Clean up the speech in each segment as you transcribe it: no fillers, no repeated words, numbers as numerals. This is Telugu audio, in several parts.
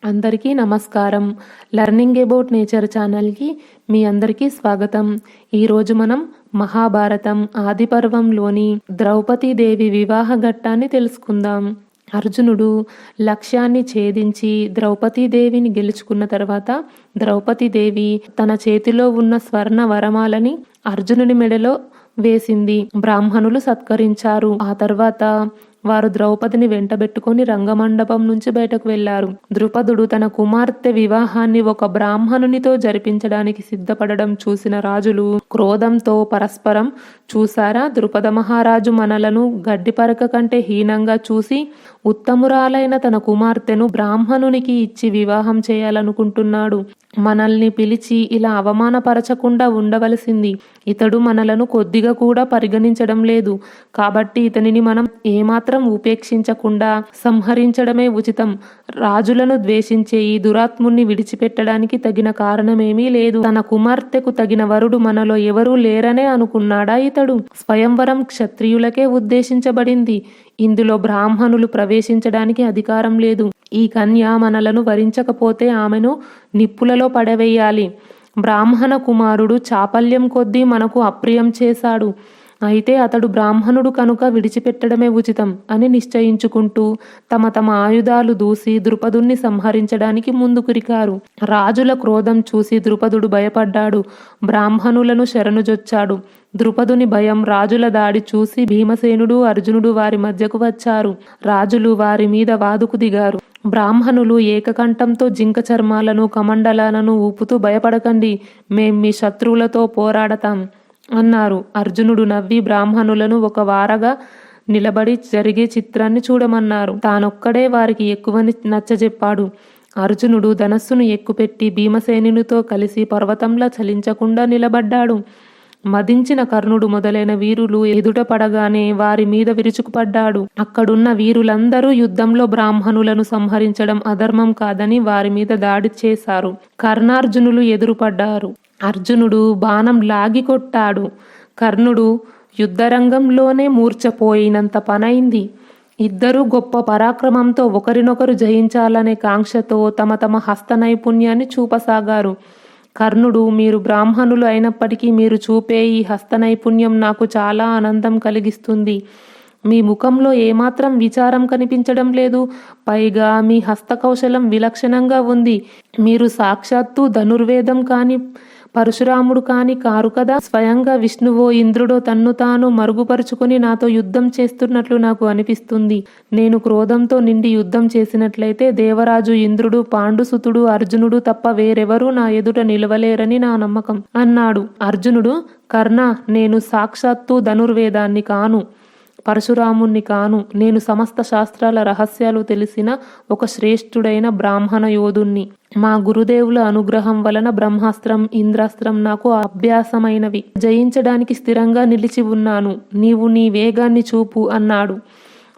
అందరికీ నమస్కారం. లెర్నింగ్ అబౌట్ నేచర్ ఛానల్కి మీ అందరికీ స్వాగతం. ఈరోజు మనం మహాభారతం ఆదిపర్వంలోని ద్రౌపదీదేవి వివాహ ఘట్టాన్ని తెలుసుకుందాం. అర్జునుడు లక్ష్యాన్ని ఛేదించి ద్రౌపదీదేవిని గెలుచుకున్న తర్వాత ద్రౌపదీదేవి తన చేతిలో ఉన్న స్వర్ణ వరమాలని అర్జునుని మెడలో వేసింది. బ్రాహ్మణులు సత్కరించారు. ఆ తర్వాత వారు ద్రౌపదిని వెంటబెట్టుకుని రంగమండపం నుంచి బయటకు వెళ్లారు. ద్రుపదుడు తన కుమార్తె వివాహాన్ని ఒక బ్రాహ్మణునితో జరిపించడానికి సిద్ధపడడం చూసిన రాజులు క్రోధంతో పరస్పరం చూసారా, ద్రుపద మహారాజు మనలను గడ్డిపరక కంటే హీనంగా చూసి ఉత్తమురాలైన తన కుమార్తెను బ్రాహ్మణునికి ఇచ్చి వివాహం చేయాలనుకుంటున్నాడు. మనల్ని పిలిచి ఇలా అవమానపరచకుండా ఉండవలసింది. ఇతడు మనలను కొద్దిగా కూడా పరిగణించడం లేదు. కాబట్టి ఇతనిని మనం ఏమాత్రం ఉపేక్షించకుండా సంహరించడమే ఉచితం. రాజులను ద్వేషించే ఈ దురాత్ముణ్ణి విడిచిపెట్టడానికి తగిన కారణమేమీ లేదు. తన కుమార్తెకు తగిన వరుడు మనలో ఎవరూ లేరనే అనుకున్నాడా ఇతడు? స్వయంవరం క్షత్రియులకే ఉద్దేశించబడింది. ఇందులో బ్రాహ్మణులు ప్రవేశించడానికి అధికారం లేదు. ఈ కన్య మనలను వరించకపోతే ఆమెను నిప్పులలో పడవేయాలి. బ్రాహ్మణ కుమారుడు చాపల్యం కొద్దీ మనకు అప్రియం చేశాడు. అయితే అతడు బ్రాహ్మణుడు కనుక విడిచిపెట్టడమే ఉచితం అని నిశ్చయించుకుంటూ తమ ఆయుధాలు దూసి ద్రుపదుణ్ణి సంహరించడానికి ముందుకురికారు. రాజుల క్రోధం చూసి ద్రుపదుడు భయపడ్డాడు. బ్రాహ్మణులను శరణుజొచ్చాడు. ద్రుపదుని భయం, రాజుల దాడి చూసి భీమసేనుడు, అర్జునుడు వారి మధ్యకు వచ్చారు. రాజులు వారి మీద వాదుకు దిగారు. బ్రాహ్మణులు ఏకకంఠంతో జింక చర్మాలను కమండలాలను ఊపుతూ భయపడకండి, మేం మీ శత్రువులతో పోరాడతాం అన్నారు. అర్జునుడు నవ్వి బ్రాహ్మణులను ఒక వారగా నిలబడి జరిగే చిత్రాన్ని చూడమన్నారు. తానొక్కడే వారికి ఎక్కువని నచ్చజెప్పాడు. అర్జునుడు ధనస్సును ఎక్కుపెట్టి భీమసేనునితో కలిసి పర్వతంలా చలించకుండా నిలబడ్డాడు. మదించిన కర్ణుడు మొదలైన వీరులు ఎదుట పడగానే వారి మీద విరుచుకుపడ్డాడు. అక్కడున్న వీరులందరూ యుద్ధంలో బ్రాహ్మణులను సంహరించడం అధర్మం కాదని వారి మీద దాడి చేశారు. కర్ణార్జునులు ఎదురుపడ్డారు. అర్జునుడు బాణం లాగి కొట్టాడు. కర్ణుడు యుద్ధరంగంలోనే మూర్ఛపోయినంత పనైంది. ఇద్దరూ గొప్ప పరాక్రమంతో ఒకరినొకరు జయించాలనే కాంక్షతో తమ హస్త నైపుణ్యాన్ని చూపసాగారు. కర్ణుడు, మీరు బ్రాహ్మణులు అయినప్పటికీ మీరు చూపే ఈ హస్త నైపుణ్యం నాకు చాలా ఆనందం కలిగిస్తుంది. మీ ముఖంలో ఏమాత్రం విచారం కనిపించడం లేదు. పైగా మీ హస్తకౌశలం విలక్షణంగా ఉంది. మీరు సాక్షాత్తు ధనుర్వేదం కాని పరశురాముడు కాని కారు కదా. స్వయంగా విష్ణువో ఇంద్రుడో తన్ను తాను మరుగుపరుచుకొని నాతో యుద్ధం చేస్తున్నట్లు నాకు అనిపిస్తుంది. నేను క్రోధంతో నిండి యుద్ధం చేసినట్లయితే దేవరాజు ఇంద్రుడు, పాండుసుతుడు, అర్జునుడు తప్ప వేరెవరూ నా ఎదుట నిలవలేరని నా నమ్మకం అన్నాడు. అర్జునుడు, కర్ణ, నేను సాక్షాత్తు ధనుర్వేదాన్ని కాను, పరశురాముణ్ణి కాను. నేను సమస్త శాస్త్రాల రహస్యాలు తెలిసిన ఒక శ్రేష్ఠుడైన బ్రాహ్మణ యోధుణ్ణి. మా గురుదేవుల అనుగ్రహం వలన బ్రహ్మాస్త్రం, ఇంద్రాస్త్రం నాకు అభ్యాసమైనవి. జయించడానికి స్థిరంగా నిలిచి ఉన్నాను. నీవు నీ వేగాన్ని చూపు అన్నాడు.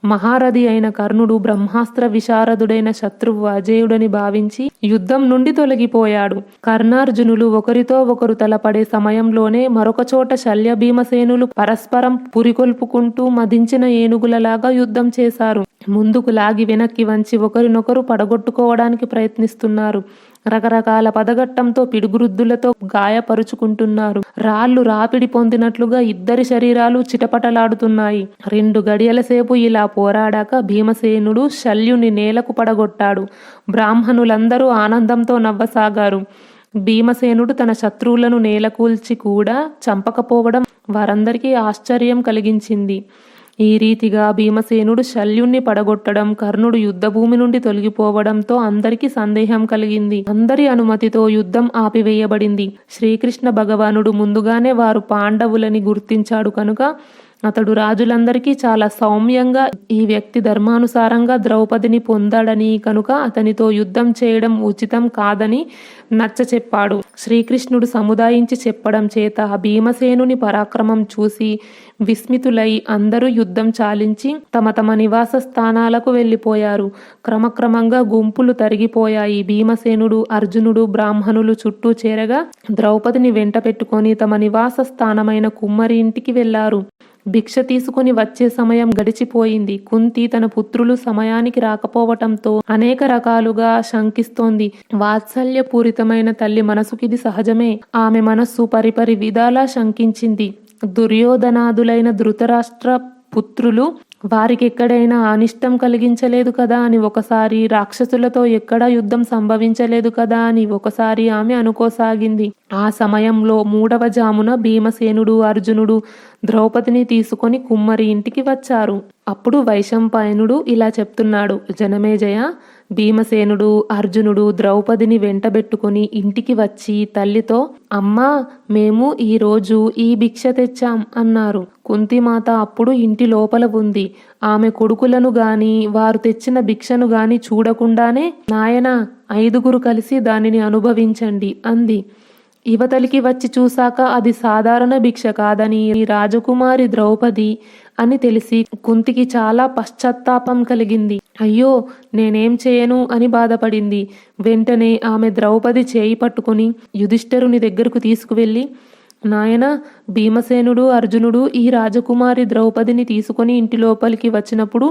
మహారథి అయిన కర్ణుడు బ్రహ్మాస్త్ర విశారదుడైన శత్రువు అజేయుడని భావించి యుద్ధం నుండి తొలగిపోయాడు. కర్ణార్జునులు ఒకరితో ఒకరు తలపడే సమయంలోనే మరొక చోట శల్య భీమసేనులు పరస్పరం పురికొల్పుకుంటూ మదించిన ఏనుగులలాగా యుద్ధం చేశారు. ముందుకు లాగి వెనక్కి వంచి ఒకరినొకరు పడగొట్టుకోవడానికి ప్రయత్నిస్తున్నారు. రకరకాల పదగట్టంతో పిడుగురుద్దులతో గాయపరుచుకుంటున్నారు. రాళ్లు రాపిడి పొందినట్లుగా ఇద్దరి శరీరాలు చిటపటలాడుతున్నాయి. 2 గడియల సేపు ఇలా పోరాడాక భీమసేనుడు శల్యుని నేలకు పడగొట్టాడు. బ్రాహ్మణులందరూ ఆనందంతో నవ్వసాగారు. భీమసేనుడు తన శత్రువులను నేలకూల్చి కూడా చంపకపోవడం వారందరికీ ఆశ్చర్యం కలిగించింది. ఈ రీతిగా భీమసేనుడు శల్యుణ్ణి పడగొట్టడం, కర్ణుడు యుద్ధభూమి నుండి తొలగిపోవడంతో అందరికీ సందేహం కలిగింది. అందరి అనుమతితో యుద్ధం ఆపివేయబడింది. శ్రీకృష్ణ భగవానుడు ముందుగానే వారు పాండవులని గుర్తించాడు కనుక అతడు రాజులందరికీ చాలా సౌమ్యంగా ఈ వ్యక్తి ధర్మానుసారంగా ద్రౌపదిని పొందాడని కనుక అతనితో యుద్ధం చేయడం ఉచితం కాదని నచ్చచెప్పాడు. శ్రీకృష్ణుడు సముదాయించి చెప్పడం చేత భీమసేనుని పరాక్రమం చూసి విస్మితులై అందరూ యుద్ధం చాలించి తమ నివాస స్థానాలకు వెళ్ళిపోయారు. క్రమక్రమంగా గుంపులు తరిగిపోయాయి. భీమసేనుడు, అర్జునుడు, బ్రాహ్మణులు చుట్టూ చేరగా ద్రౌపదిని వెంట పెట్టుకొని తమ నివాస స్థానమైన కుమ్మరి ఇంటికి వెళ్లారు. భిక్ష తీసుకుని వచ్చే సమయం గడిచిపోయింది. కుంతి తన పుత్రులు సమయానికి రాకపోవటంతో అనేక రకాలుగా శంకిస్తోంది. వాత్సల్యపూరితమైన తల్లి మనసుకిది సహజమే. ఆమె మనస్సు పరిపరి విధాలా శంకించింది. దుర్యోధనాదులైన ధృతరాష్ట్ర పుత్రులు వారికి ఎక్కడైనా అనిష్టం కలిగించలేదు కదా అని ఒకసారి, రాక్షసులతో ఎక్కడా యుద్ధం సంభవించలేదు కదా అని ఒకసారి ఆమె అనుకోసాగింది. ఆ సమయంలో 3వ జామున భీమసేనుడు, అర్జునుడు ద్రౌపదిని తీసుకొని కుమ్మరి ఇంటికి వచ్చారు. అప్పుడు వైశంపాయనుడు ఇలా చెప్తున్నాడు: జనమేజయ, భీమసేనుడు, అర్జునుడు ద్రౌపదిని వెంటబెట్టుకుని ఇంటికి వచ్చి తల్లితో, అమ్మా, మేము ఈరోజు ఈ భిక్ష తెచ్చాం అన్నారు. కుంతిమాత అప్పుడు ఇంటి లోపల ఉంది. ఆమె కొడుకులను గాని వారు తెచ్చిన భిక్షను గాని చూడకుండానే, నాయనా, 5గురు కలిసి దానిని అనుభవించండి అంది. యువతలికి వచ్చి చూశాక అది సాధారణ భిక్ష కాదని, రాజకుమారి ద్రౌపది అని తెలిసి కుంతికి చాలా పశ్చాత్తాపం కలిగింది. అయ్యో, నేనేం చేయను అని బాధపడింది. వెంటనే ఆమె ద్రౌపది చేయి పట్టుకుని యుధిష్ఠిరుని దగ్గరకు తీసుకువెళ్ళి, నాయన, భీమసేనుడు, అర్జునుడు ఈ రాజకుమారి ద్రౌపదిని తీసుకుని ఇంటి లోపలికి వచ్చినప్పుడు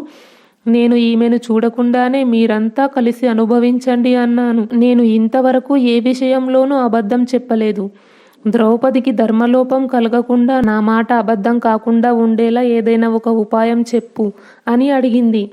నేను ఈమెను చూడకుండానే మీరంతా కలిసి అనుభవించండి అన్నాను. నేను ఇంతవరకు ఏ విషయంలోనూ అబద్ధం చెప్పలేదు. ద్రౌపదికి ధర్మలోపం కలగకుండా, నా మాట అబద్ధం కాకుండా ఉండేలా ఏదైనా ఒక ఉపాయం చెప్పు అని అడిగింది.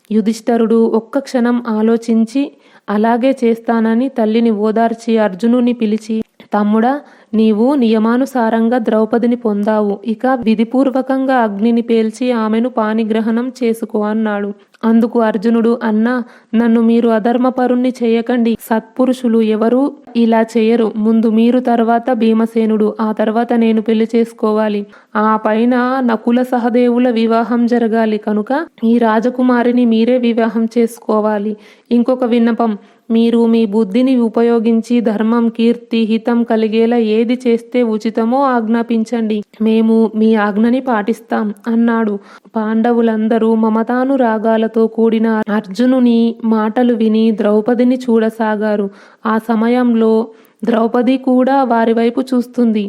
యుధిష్ఠిరుడు ఒక్క క్షణం ఆలోచించి, అలాగే చేస్తానని తల్లిని ఓదార్చి అర్జునుని పిలిచి, తమ్ముడా, నీవు నియమానుసారంగా ద్రౌపదిని పొందావు. ఇక విధిపూర్వకంగా అగ్నిని పేల్చి ఆమెను పాణిగ్రహణం చేసుకో అన్నాడు. అందుకు అర్జునుడు, అన్నా, నన్ను మీరు అధర్మపరుణ్ణి చేయకండి. సత్పురుషులు ఎవరూ ఇలా చేయరు. ముందు మీరు, తర్వాత భీమసేనుడు, ఆ తర్వాత నేను పెళ్లి చేసుకోవాలి. ఆ పైన నకుల సహదేవుల వివాహం జరగాలి. కనుక ఈ రాజకుమారిని మీరే వివాహం చేసుకోవాలి. ఇంకొక విన్నపం, మీరు మీ బుద్ధిని ఉపయోగించి ధర్మం, కీర్తి, హితం కలిగేలా ఏది చేస్తే ఉచితమో ఆజ్ఞాపించండి. మేము మీ ఆజ్ఞని పాటిస్తాం అన్నాడు. పాండవులందరూ మమతానురాగాలతో కూడిన అర్జునుని మాటలు విని ద్రౌపదిని చూడసాగారు. ఆ సమయంలో ద్రౌపది కూడా వారి వైపు చూస్తుంది.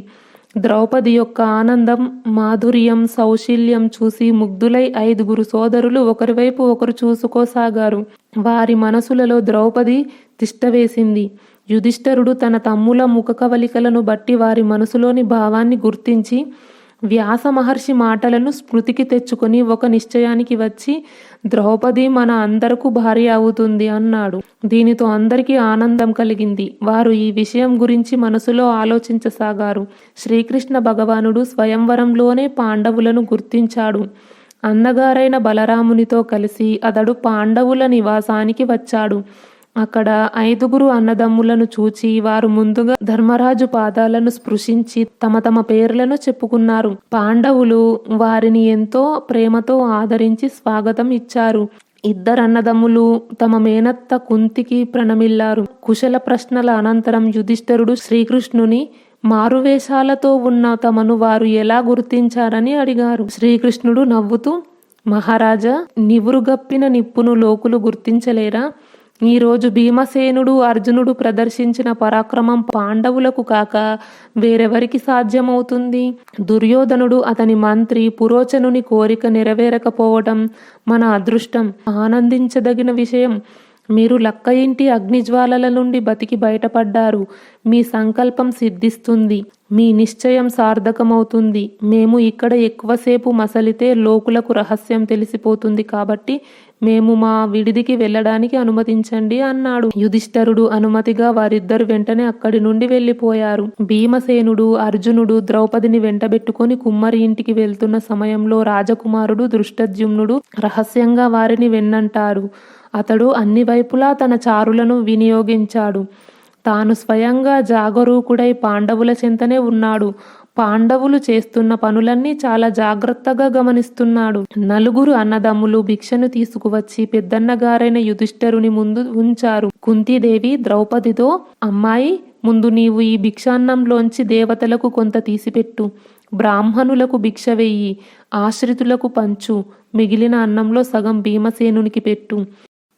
ద్రౌపది యొక్క ఆనందం, మాధుర్యం, సౌశీల్యం చూసి ముగ్ధులై 5గురు సోదరులు ఒకరివైపు ఒకరు చూసుకోసాగారు. వారి మనసులలో ద్రౌపది తిష్టవేసింది. యుధిష్ఠిరుడు తన తమ్ముల ముఖ కవలికలను బట్టి వారి మనసులోని భావాన్ని గుర్తించి వ్యాస మహర్షి మాటలను స్మృతికి తెచ్చుకొని ఒక నిశ్చయానికి వచ్చి, ద్రౌపది మన అందరకు భార్య అవుతుంది అన్నాడు. దీనితో అందరికీ ఆనందం కలిగింది. వారు ఈ విషయం గురించి మనసులో ఆలోచించసాగారు. శ్రీకృష్ణ భగవానుడు స్వయంవరంలోనే పాండవులను గుర్తించాడు. అన్నగారైన బలరామునితో కలిసి అతడు పాండవుల నివాసానికి వచ్చాడు. అక్కడ 5గురు అన్నదమ్ములను చూచి వారు ముందుగా ధర్మరాజు పాదాలను స్పృశించి తమ తమ పేర్లను చెప్పుకున్నారు. పాండవులు వారిని ఎంతో ప్రేమతో ఆదరించి స్వాగతం ఇచ్చారు. 2 అన్నదమ్ములు తమ మేనత్త కుంతికి ప్రణమిల్లారు. కుశల ప్రశ్నల అనంతరం యుధిష్ఠిరుడు శ్రీకృష్ణుని మారువేషాలతో ఉన్న తమను వారు ఎలా గుర్తించారని అడిగారు. శ్రీకృష్ణుడు నవ్వుతూ, మహారాజా, నివురుగప్పిన నిప్పును లోకులు గుర్తించలేరా? ఈరోజు భీమసేనుడు, అర్జునుడు ప్రదర్శించిన పరాక్రమం పాండవులకు కాక వేరెవరికి సాధ్యమవుతుంది? దుర్యోధనుడు, అతని మంత్రి పురోచనుని కోరిక నెరవేరకపోవటం మన అదృష్టం. ఆనందించదగిన విషయం. మీరు లక్క ఇంటి అగ్నిజ్వాలల నుండి బతికి బయటపడ్డారు. మీ సంకల్పం సిద్ధిస్తుంది. మీ నిశ్చయం సార్థకమవుతుంది. మేము ఇక్కడ ఎక్కువసేపు మసలితే లోకులకు రహస్యం తెలిసిపోతుంది. కాబట్టి మేము మా విడిదికి వెళ్ళడానికి అనుమతించండి అన్నాడు. యుధిష్ఠిరుడు అనుమతిగా వారిద్దరు వెంటనే అక్కడి నుండి వెళ్ళిపోయారు. భీమసేనుడు, అర్జునుడు ద్రౌపదిని వెంటబెట్టుకుని కుమ్మరి ఇంటికి వెళ్తున్న సమయంలో రాజకుమారుడు దృష్టద్యుమ్నుడు రహస్యంగా వారిని వెన్నంటారు. అతడు అన్ని వైపులా తన చారులను వినియోగించాడు. తాను స్వయంగా జాగరూకుడై పాండవుల చెంతనే ఉన్నాడు. పాండవులు చేస్తున్న పనులన్నీ చాలా జాగ్రత్తగా గమనిస్తున్నాడు. 4గురు అన్నదమ్ములు భిక్షను తీసుకువచ్చి పెద్దన్నగారైన యుధిష్ఠిరుని ముందు ఉంచారు. కుంతీదేవి ద్రౌపదితో, అమ్మాయి, ముందు నీవు ఈ భిక్షాన్నంలోంచి దేవతలకు కొంత తీసిపెట్టు. బ్రాహ్మణులకు భిక్ష వెయ్యి, ఆశ్రితులకు పంచు. మిగిలిన అన్నంలో సగం భీమసేనునికి పెట్టు.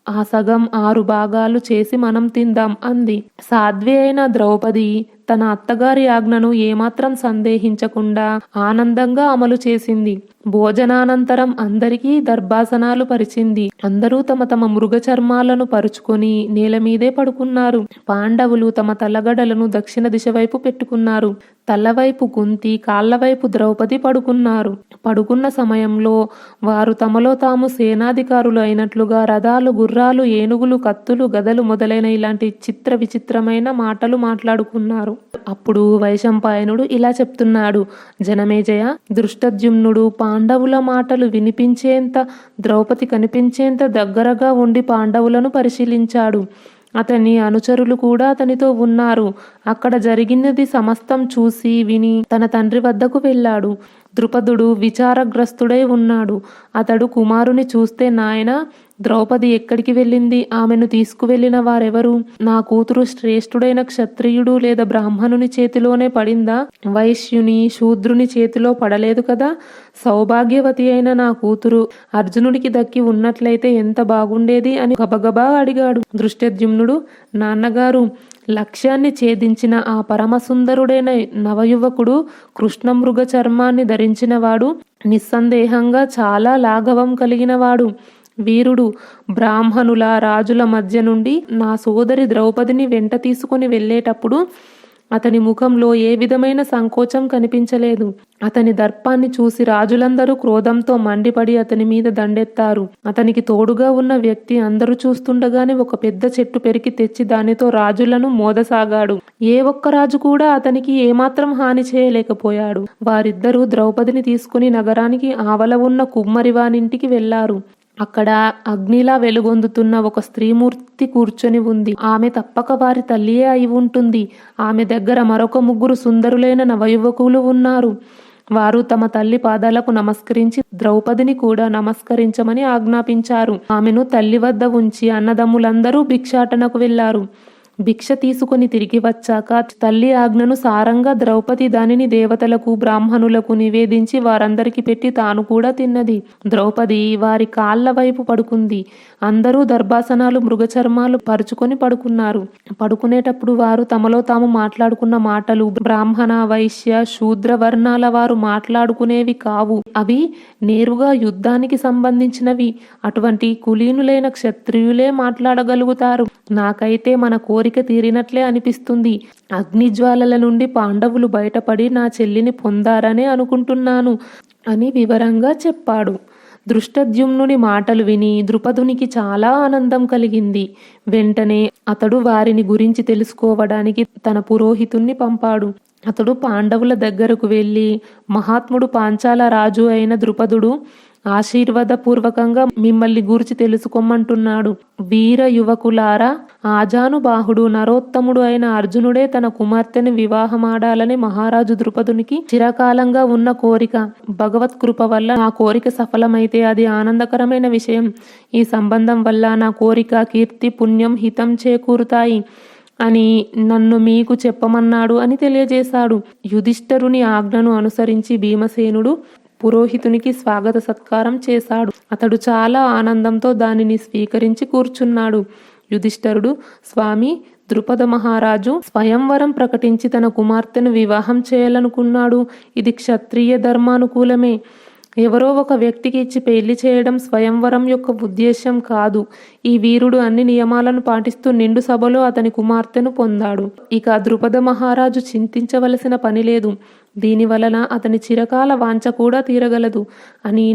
ఆ సగం 6 భాగాలు చేసి మనం తిందాం అంది. సాధ్వి అయిన ద్రౌపది తన అత్తగారి ఆజ్ఞను ఏమాత్రం సందేహించకుండా ఆనందంగా అమలు చేసింది. భోజనానంతరం అందరికీ దర్భాసనాలు పరిచింది. అందరూ తమ తమ మృగ చర్మాలను పరుచుకొని నేల మీదే పడుకున్నారు. పాండవులు తమ తలగడలను దక్షిణ దిశ వైపు పెట్టుకున్నారు. తలవైపు కుంతి, కాళ్లవైపు ద్రౌపది పడుకున్నారు. పడుకున్న సమయంలో వారు తమలో తాము సేనాధికారులు అయినట్లుగా రథాలు, గుర్రాలు, ఏనుగులు, కత్తులు, గదలు మొదలైన ఇలాంటి చిత్ర విచిత్రమైన మాటలు మాట్లాడుకున్నారు. అప్పుడు వైశంపాయనుడు ఇలా చెప్తున్నాడు: జనమేజయ, దృష్టద్యుమ్నుడు పాండవుల మాటలు వినిపించేంత, ద్రౌపది కనిపించేంత దగ్గరగా ఉండి పాండవులను పరిశీలించాడు. అతని అనుచరులు కూడా అతనితో ఉన్నారు. అక్కడ జరిగినది సమస్తం చూసి విని తన తండ్రి వద్దకు వెళ్ళాడు. ద్రుపదుడు విచారగ్రస్తుడై ఉన్నాడు. అతడు కుమారుని చూస్తే, నాయనా, ద్రౌపది ఎక్కడికి వెళ్ళింది? ఆమెను తీసుకువెళ్ళిన వారెవరు? నా కూతురు శ్రేష్ఠుడైన క్షత్రియుడు లేదా బ్రాహ్మణుని చేతిలోనే పడిందా? వైశ్యుని, శూద్రుని చేతిలో పడలేదు కదా? సౌభాగ్యవతి అయిన నా కూతురు అర్జునుడికి దక్కి ఉన్నట్లయితే ఎంత బాగుండేది అని గబగబా అడిగాడు. దృష్టద్యుమ్నుడు: నాన్నగారు, లక్ష్యాన్ని ఛేదించిన ఆ పరమసుందరుడైన నవయువకుడు, కృష్ణమృగ చర్మాన్ని ధరించినవాడు, నిస్సందేహంగా చాలా లాఘవం కలిగినవాడు, వీరుడు. బ్రాహ్మణుల, రాజుల మధ్య నుండి నా సోదరి ద్రౌపదిని వెంట తీసుకుని వెళ్ళేటప్పుడు అతని ముఖంలో ఏ విధమైన సంకోచం కనిపించలేదు. అతని దర్పాన్ని చూసి రాజులందరూ క్రోధంతో మండిపడి అతని మీద దండెత్తారు. అతనికి తోడుగా ఉన్న వ్యక్తి అందరూ చూస్తుండగానే ఒక పెద్ద చెట్టు పెరికి తెచ్చి దానితో రాజులను మోదసాగాడు. ఏ ఒక్క రాజు కూడా అతనికి ఏమాత్రం హాని చేయలేకపోయాడు. వారిద్దరూ ద్రౌపదిని తీసుకుని నగరానికి ఆవల ఉన్న కుమ్మరివానింటికి వెళ్లారు. అక్కడ అగ్నిలా వెలుగొందుతున్న ఒక స్త్రీమూర్తి కూర్చొని ఉంది. ఆమె తప్పక వారి తల్లియే అయి ఉంటుంది. ఆమె దగ్గర మరొక 3 సుందరులైన నవయువకులు ఉన్నారు. వారు తమ తల్లి పాదాలకు నమస్కరించి ద్రౌపదిని కూడా నమస్కరించమని ఆజ్ఞాపించారు. ఆమెను తల్లి వద్ద ఉంచి అన్నదమ్ములందరూ భిక్షాటనకు వెళ్లారు. భిక్ష తీసుకుని తిరిగి వచ్చాక తల్లి ఆజ్ఞను సారంగా ద్రౌపది దానిని దేవతలకు, బ్రాహ్మణులకు నివేదించి వారందరికి పెట్టి తాను కూడా తిన్నది. ద్రౌపది వారి కాళ్ల వైపు పడుకుంది. అందరూ దర్భాసనాలు, మృగచర్మాలు పరుచుకొని పడుకున్నారు. పడుకునేటప్పుడు వారు తమలో తాము మాట్లాడుకున్న మాటలు బ్రాహ్మణ, వైశ్య, శూద్ర వర్ణాల వారు మాట్లాడుకునేవి కావు. అవి నేరుగా యుద్ధానికి సంబంధించినవి. అటువంటి కులీనులైన క్షత్రియులే మాట్లాడగలుగుతారు. నాకైతే మన కోరిక తీరినట్లే అనిపిస్తుంది. అగ్నిజ్వాలల నుండి పాండవులు బయటపడి నా చెల్లిని పొందారనే అనుకుంటున్నాను అని వివరంగా చెప్పాడు. దృష్టద్యుమ్నుని మాటలు విని ద్రుపదునికి చాలా ఆనందం కలిగింది. వెంటనే అతడు వారిని గురించి తెలుసుకోవడానికి తన పురోహితుణ్ణి పంపాడు. అతడు పాండవుల దగ్గరకు వెళ్ళి, మహాత్ముడు పాంచాల రాజు అయిన ద్రుపదుడు ఆశీర్వాదపూర్వకంగా మిమ్మల్ని గూర్చి తెలుసుకోమంటున్నాడు. వీర యువకులారా, ఆజానుబాహుడు, నరోత్తముడు అయిన అర్జునుడే తన కుమార్తెను వివాహమాడాలని మహారాజు ద్రుపదునికి చిరకాలంగా ఉన్న కోరిక. భగవత్ కృప వల్ల నా కోరిక సఫలమైతే అది ఆనందకరమైన విషయం. ఈ సంబంధం వల్ల నా కోరిక, కీర్తి, పుణ్యం, హితం చేకూరుతాయి అని నన్ను మీకు చెప్పమన్నాడు అని తెలియజేశాడు. యుధిష్ఠరుని ఆజ్ఞను అనుసరించి భీమసేనుడు పురోహితునికి స్వాగత సత్కారం చేశాడు. అతడు చాలా ఆనందంతో దానిని స్వీకరించి కూర్చున్నాడు. యుధిష్ఠరుడు: స్వామి, ద్రుపద మహారాజు స్వయంవరం ప్రకటించి తన కుమార్తెను వివాహం చేయాలనుకున్నాడు. ఇది క్షత్రియ ధర్మానుకూలమే. ఎవరో ఒక వ్యక్తికి ఇచ్చి పెళ్లి చేయడం స్వయంవరం యొక్క ఉద్దేశ్యం కాదు. ఈ వీరుడు అన్ని నియమాలను పాటిస్తూ నిండు సభలో అతని కుమార్తెను పొందాడు. ఇక ద్రుపద మహారాజు చింతించవలసిన పని లేదు. దీని వలన అతని చిరకాల వాంఛ కూడా తీరగలదు అని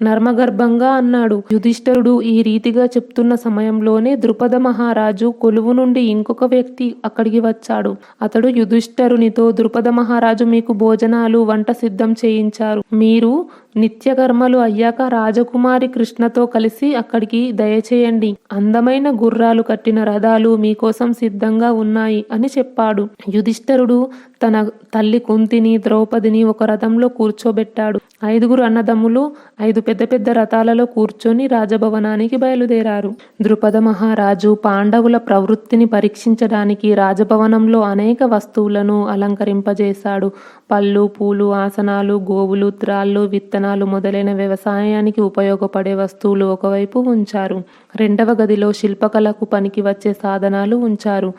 నర్మగర్భంగా అన్నాడు. యుధిష్ఠరుడు ఈ రీతిగా చెప్తున్న సమయంలోనే ద్రుపద మహారాజు కొలువు నుండి ఇంకొక వ్యక్తి అక్కడికి వచ్చాడు. అతడు యుధిష్ఠరునితో, ద్రుపద మహారాజు మీకు భోజనాలు, వంట సిద్ధం చేయించారు. మీరు నిత్యకర్మలు అయ్యాక రాజకుమారి కృష్ణతో కలిసి అక్కడికి దయచేయండి. అందమైన గుర్రాలు కట్టిన రథాలు మీకోసం సిద్ధంగా ఉన్నాయి అని చెప్పాడు. యుధిష్ఠరుడు తన తల్లి కుంతిని, ద్రౌపదిని ఒక రథంలో కూర్చోబెట్టాడు. 5 అన్నదమ్ములు 5 పెద్ద పెద్ద రథాలలో కూర్చొని రాజభవనానికి బయలుదేరారు. ద్రుపద మహారాజు పాండవుల ప్రవృత్తిని పరీక్షించడానికి రాజభవనంలో అనేక వస్తువులను అలంకరింపజేశాడు. పళ్ళు, పూలు, ఆసనాలు, గోవులు, త్రాళ్ళు, విత్తనాలు మొదలైన వ్యవసాయానికి ఉపయోగపడే వస్తువులు ఒకవైపు ఉంచారు. 2వ గదిలో శిల్పకళకు పనికి వచ్చే సాధనాలు ఉంచారు.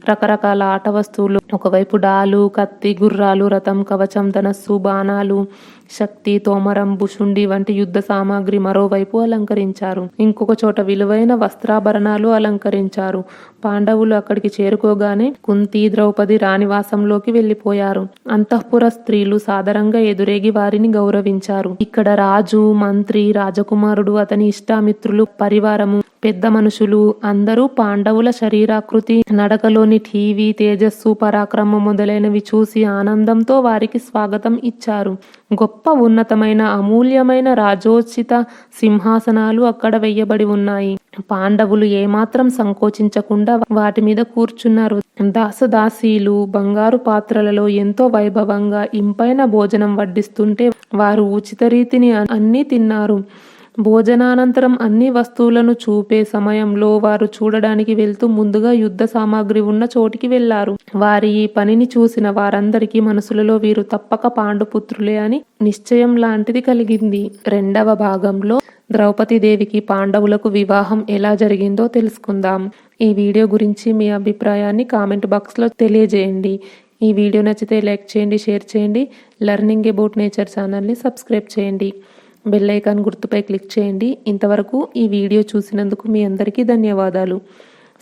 రకరకాల ఆట వస్తువులు, ఒకవైపు డాలు, కత్తి, గుర్రాలు, రథం, కవచం, ధనస్సు, బాణాలు, శక్తి, తోమరం, భుషుండి వంటి యుద్ధ సామాగ్రి మరోవైపు అలంకరించారు. ఇంకొక చోట విలువైన వస్త్రాభరణాలు అలంకరించారు. పాండవులు అక్కడికి చేరుకోగానే కుంతి, ద్రౌపది రాణివాసంలోకి వెళ్లిపోయారు. అంతఃపుర స్త్రీలు సాదరంగా ఎదురేగి వారిని గౌరవించారు. ఇక్కడ రాజు, మంత్రి, రాజకుమారుడు, అతని ఇష్టామిత్రులు, పరివారము, పెద్ద మనుషులు అందరూ పాండవుల శరీరాకృతి, నడకలోని టీవీ, తేజస్సు, పరాక్రమం మొదలైనవి చూసి ఆనందంతో వారికి స్వాగతం ఇచ్చారు. గొప్ప ఉన్నతమైన అమూల్యమైన రాజోచిత సింహాసనాలు అక్కడ వెయ్యబడి ఉన్నాయి. పాండవులు ఏమాత్రం సంకోచించకుండా వాటి మీద కూర్చున్నారు. దాసదాసీలు బంగారు పాత్రలలో ఎంతో వైభవంగా ఇంపైన భోజనం వడ్డిస్తుంటే వారు ఉచిత రీతిని అన్నీ తిన్నారు. భోజనానంతరం అన్ని వస్తువులను చూపే సమయంలో వారు చూడడానికి వెళ్తూ ముందుగా యుద్ధ సామాగ్రి ఉన్న చోటికి వెళ్లారు. వారి ఈ పనిని చూసిన వారందరికీ మనసులలో వీరు తప్పక పాండుపుత్రులే అని నిశ్చయం లాంటిది కలిగింది. రెండవ భాగంలో ద్రౌపదీదేవికి పాండవులకు వివాహం ఎలా జరిగిందో తెలుసుకుందాం. ఈ వీడియో గురించి మీ అభిప్రాయాన్ని కామెంట్ బాక్స్లో తెలియజేయండి. ఈ వీడియో నచ్చితే లైక్ చేయండి, షేర్ చేయండి. లెర్నింగ్ అబౌట్ నేచర్ ఛానల్ని సబ్స్క్రైబ్ చేయండి. బెల్ ఐకాన్ గుర్తుపై క్లిక్ చేయండి. ఇంతవరకు ఈ వీడియో చూసినందుకు మీ అందరికీ ధన్యవాదాలు.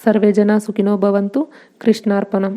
సర్వేజన సుఖినో భవంతు. కృష్ణార్పణం.